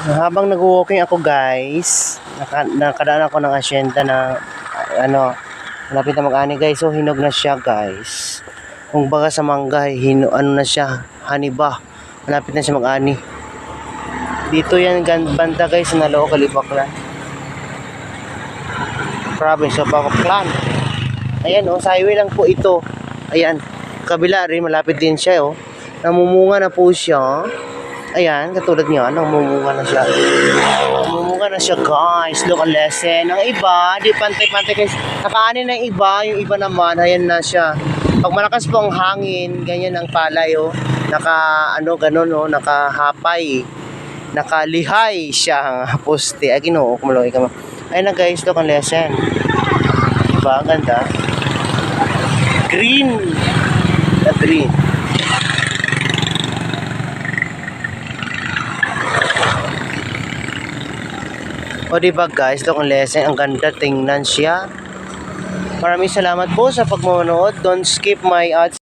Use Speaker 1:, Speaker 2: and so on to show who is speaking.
Speaker 1: Habang nag-walking ako guys, nakadaan ako ng asyenda na malapit na mag-ani guys. So hinog na siya guys. Kung baga sa mangga, na siya, haniba. Malapit na siya mag-ani. Dito yan banda guys, sa Naloo, Calibaclan. Province of Bacaclan. Ayan sa highway lang po ito. Ayan, kabila rin, malapit din siya Namumunga na po siya. Ayan, katulad niya, namumunga na siya. Namumunga na siya guys. Look, ang lesson. Ang iba, di pantay-pantay guys. Nakaani na yung iba naman, ayan na siya. Pag malakas po ang hangin, ganyan ang palay nakahapay. Nakalihay siya ang poste. Ay, ginoo, kumaloy ka mo. Ayan na guys, look, ang lesson. Diba, ang ganda. Green. Na green. O diba guys, look ang lesson, ang ganda tingnan siya. Maraming salamat po sa pagmanood. Don't skip my ads.